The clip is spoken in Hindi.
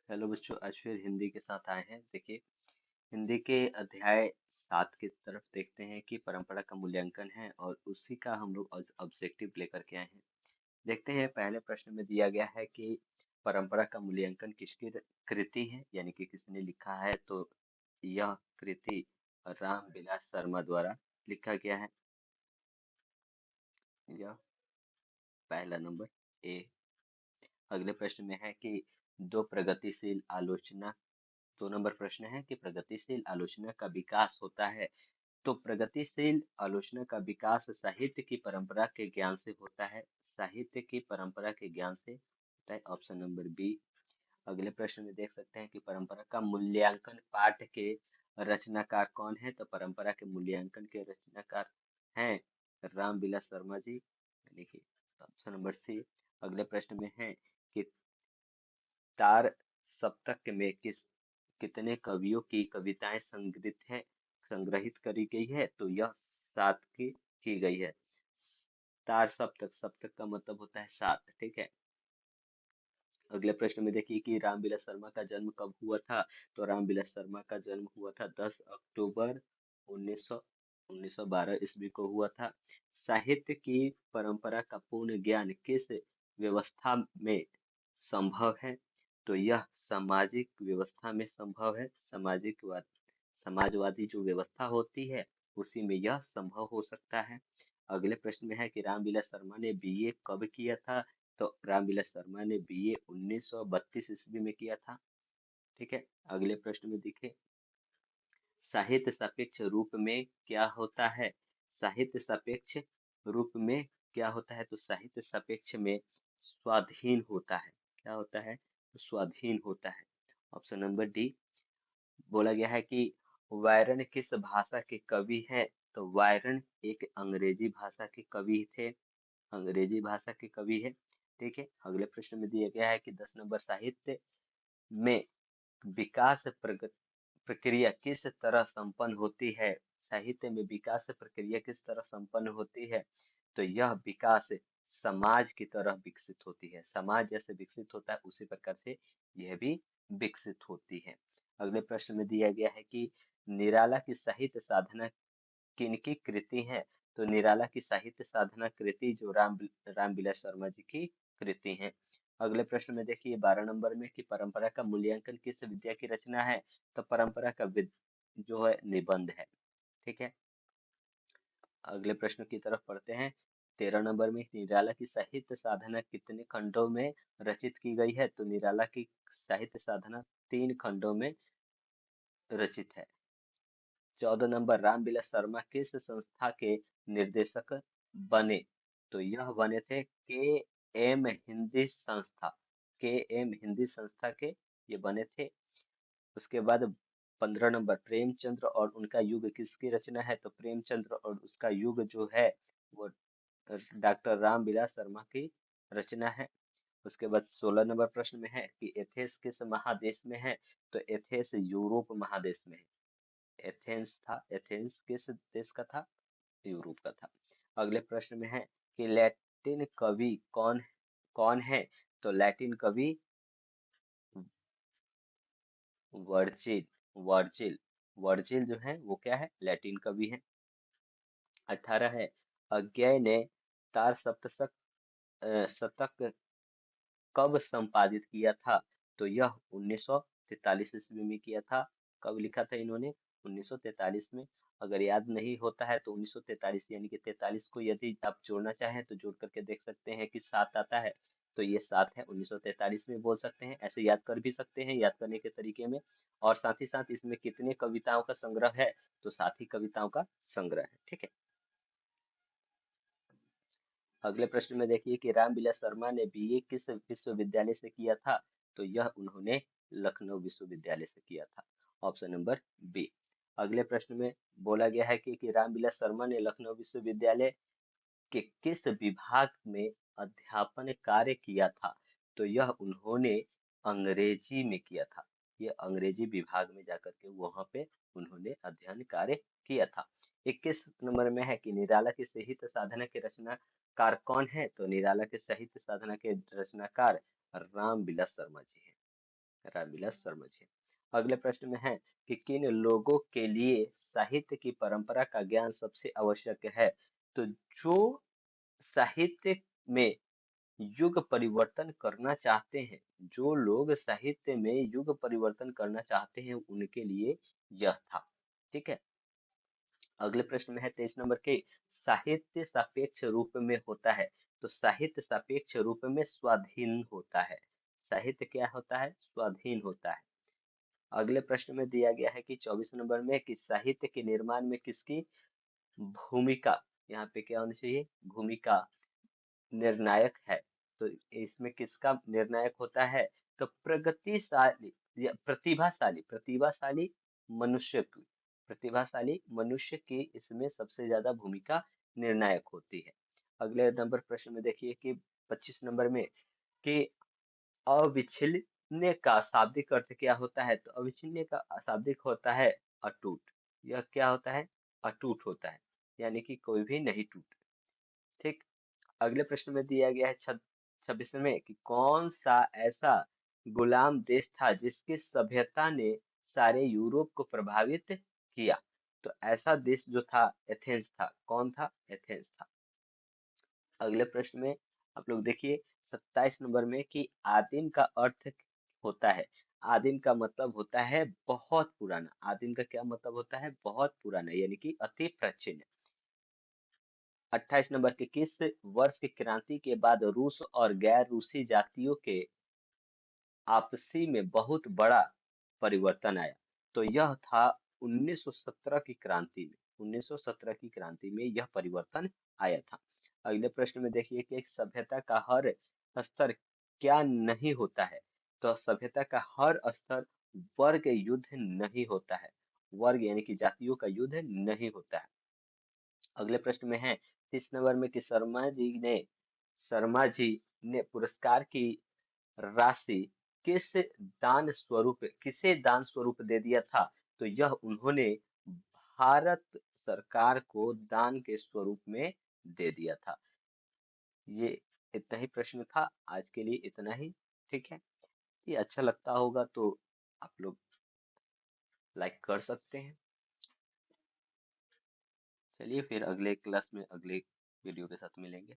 हेलो बच्चों, आज फिर हिंदी के साथ आए हैं। देखिए, हिंदी के अध्याय 7 की तरफ देखते हैं कि परंपरा का मूल्यांकन है और उसी का हम लोग ऑब्जेक्टिव लेकर के आए हैं। देखते हैं, पहले प्रश्न में दिया गया है कि परंपरा का मूल्यांकन किसकी कृति है, यानी कि किसने लिखा है। तो यह कृति रामविलास शर्मा द्वारा लिखा गया है। यह पहला नंबर ए। अगले प्रश्न में है कि दो प्रगतिशील आलोचना 2 नंबर प्रश्न है कि प्रगतिशील आलोचना का विकास होता है। तो प्रगतिशील आलोचना का विकास साहित्य की परंपरा के ज्ञान से होता है। साहित्य की परंपरा के ज्ञान से होता है, ऑप्शन नंबर बी। अगले प्रश्न में देख सकते हैं कि परंपरा का मूल्यांकन पाठ के रचनाकार कौन है। तो परंपरा के मूल्यांकन के रचनाकार हैं रामविलास शर्मा जी, यानी कि ऑप्शन नंबर सी। अगले प्रश्न में है कि तार सप्तक में कितने कवियों की कविताएं संग्रहित करी गई है। तो यह 7 की गई है। तार सप्तक, सप्तक का मतलब होता है 7, ठीक है। अगले प्रश्न में देखिए कि रामविलास शर्मा का जन्म कब हुआ था। तो रामविलास शर्मा का जन्म हुआ था 10 अक्टूबर 1900 1912 ईस्वी को हुआ था। साहित्य की परंपरा का पूर्ण ज्ञान किस व्यवस्था में संभव है। तो यह सामाजिक व्यवस्था में संभव है। समाजवादी जो व्यवस्था होती है उसी में यह संभव हो सकता है। अगले प्रश्न में है कि रामविलास शर्मा ने बीए कब किया था। तो रामविलास शर्मा ने बीए 1932 ईस्वी में किया था, ठीक है। अगले प्रश्न में देखिए, साहित्य सापेक्ष रूप में क्या होता है। साहित्य सापेक्ष रूप में क्या होता है। तो साहित्य सापेक्ष में स्वाधीन होता है। क्या होता है, स्वाधीन होता है। Option number D. बोला गया है कि वायरन किस भाषा के कवि है। तो वायरन एक अंग्रेजी भाषा के कवि थे, अंग्रेजी भाषा के कवि है, ठीक है। अगले प्रश्न में दिया गया है कि 10 नंबर, साहित्य में विकास प्रक्रिया किस तरह संपन्न होती है। साहित्य में विकास प्रक्रिया किस तरह संपन्न होती है। तो यह विकास समाज की तरह विकसित होती है। समाज जैसे विकसित होता है उसी प्रकार से यह भी विकसित होती है। अगले प्रश्न में दिया गया है कि निराला की साहित्य साधना किनकी कृति है। तो निराला की साहित्य साधना कृति जो रामविलास शर्मा जी की कृति है। अगले प्रश्न में देखिए 12 नंबर में कि परंपरा का मूल्यांकन किस विद्या की रचना है। तो परंपरा का जो है निबंध है, ठीक है। अगले प्रश्न की तरफ पढ़ते हैं। 13 नंबर में निराला की साहित्य साधना कितने खंडों में रचित की गई है। तो निराला की साहित्य साधना 3 खंडों में रचित है। 14 नंबर, रामविलास शर्मा किस संस्था के निर्देशक बने। तो यह बने थे के एम हिंदी संस्था के ये बने थे। उसके बाद 15 नंबर, प्रेमचंद्र और उनका युग किसकी रचना है। तो प्रेमचंद्र और उसका युग जो है वो डॉक्टर रामविलास शर्मा की रचना है। उसके बाद 16 नंबर प्रश्न में है कि एथेंस किस महादेश में है। तो एथेंस यूरोप महादेश में है। एथेंस किस देश का था, यूरोप का था। अगले प्रश्न में है कि लैटिन कवि कौन कौन है। तो लैटिन कवि वर्जिल वर्जिल वर्जिल जो है वो क्या है, लैटिन कवि है। 18 है, अज्ञेय ने तार शतक कब संपादित किया था। तो यह 1943 ईस्वी में किया था। कब लिखा था इन्होंने, 1943 में। अगर याद नहीं होता है तो 1943 यानी कि 43 को यदि आप जोड़ना चाहें तो जोड़ करके देख सकते हैं कि 7 आता है। तो ये 7 है, 1943 में बोल सकते हैं, ऐसे याद कर भी सकते हैं याद करने के तरीके में। और साथ ही साथ इसमें कितने कविताओं का संग्रह है। तो 7 ही कविताओं का संग्रह है, ठीक है। अगले प्रश्न में देखिए कि रामविलास शर्मा ने बीए किस विश्वविद्यालय से किया था। तो यह उन्होंने लखनऊ विश्वविद्यालय से किया था, ऑप्शन नंबर बी। अगले प्रश्न में बोला गया है कि रामविलास शर्मा ने लखनऊ विश्वविद्यालय के किस विभाग में अध्यापन कार्य किया था। तो यह उन्होंने अंग्रेजी में किया था। ये अंग्रेजी विभाग में जाकर के वहां पे उन्होंने अध्ययन कार्य किया था। 21 नंबर में है कि निराला की साहित्य साधना के रचनाकार कौन है। तो निराला के साहित्य साधना के रचनाकार रामविलास शर्मा जी हैं। रामविलास शर्मा जी। अगले प्रश्न में है कि किन लोगों के लिए साहित्य की परंपरा का ज्ञान सबसे आवश्यक है? तो जो साहित्य में युग परिवर्तन करना चाहते हैं, जो लोग साहित्य में युग परिवर्तन करना चाहते हैं, उनके लिए यह था। ठीक है। अगले प्रश्न में है 23 नंबर के, साहित्य सापेक्ष रूप में होता है। तो साहित्य सापेक्ष रूप में स्वाधीन होता है। साहित्य क्या होता है? स्वाधीन होता है। अगले प्रश्न में दिया गया है कि 24 नंबर में कि साहित्य के निर्माण में किसकी भूमिका, यहाँ पे क्या होनी चाहिए? भूमिका निर्णायक है। तो इसमें किसका निर्णायक होता है? तो प्रगतिशाली या प्रतिभाशाली प्रतिभाशाली मनुष्य की, प्रतिभाशाली मनुष्य की इसमें सबसे ज्यादा भूमिका निर्णायक होती है। अगले नंबर प्रश्न में देखिए कि 25 नंबर में कि अविच्छिन्न का शाब्दिक अर्थ क्या होता है? तो अविच्छिन्न का शाब्दिक होता है अटूट। यह क्या होता है? अटूट होता है, यानी कि कोई भी नहीं टूट। ठीक। अगले प्रश्न में दिया गया है 26 में कि कौन सा ऐसा गुलाम देश था जिसकी सभ्यता ने सारे यूरोप को प्रभावित किया? तो ऐसा देश जो था एथेंस था। कौन था? एथेंस था। अगले प्रश्न में आप लोग देखिए 27 नंबर में कि आदिम का अर्थ होता है। आदिम का मतलब होता है बहुत पुराना। आदिम का क्या मतलब होता है? बहुत पुराना, यानी कि अति प्राचीन। 28 नंबर के किस वर्ष की क्रांति के बाद रूस और गैर रूसी जातियों के आपसी में बहुत बड़ा परिवर्तन आया? तो यह था 1917 की क्रांति में। 1917 की क्रांति में यह परिवर्तन आया था। अगले प्रश्न में देखिए कि एक सभ्यता का हर स्तर क्या नहीं होता है? तो सभ्यता का हर स्तर वर्ग युद्ध नहीं होता है। वर्ग यानी कि जातियों का युद्ध नहीं होता है। अगले प्रश्न में है 30 नंबर में कि शर्मा जी ने पुरस्कार की राशि किसे दान स्वरूप दे दिया था? तो यह उन्होंने भारत सरकार को दान के स्वरूप में दे दिया था। ये इतना ही प्रश्न था आज के लिए, इतना ही। ठीक है। ये अच्छा लगता होगा तो आप लोग लाइक कर सकते हैं। चलिए फिर अगले क्लास में अगले वीडियो के साथ मिलेंगे।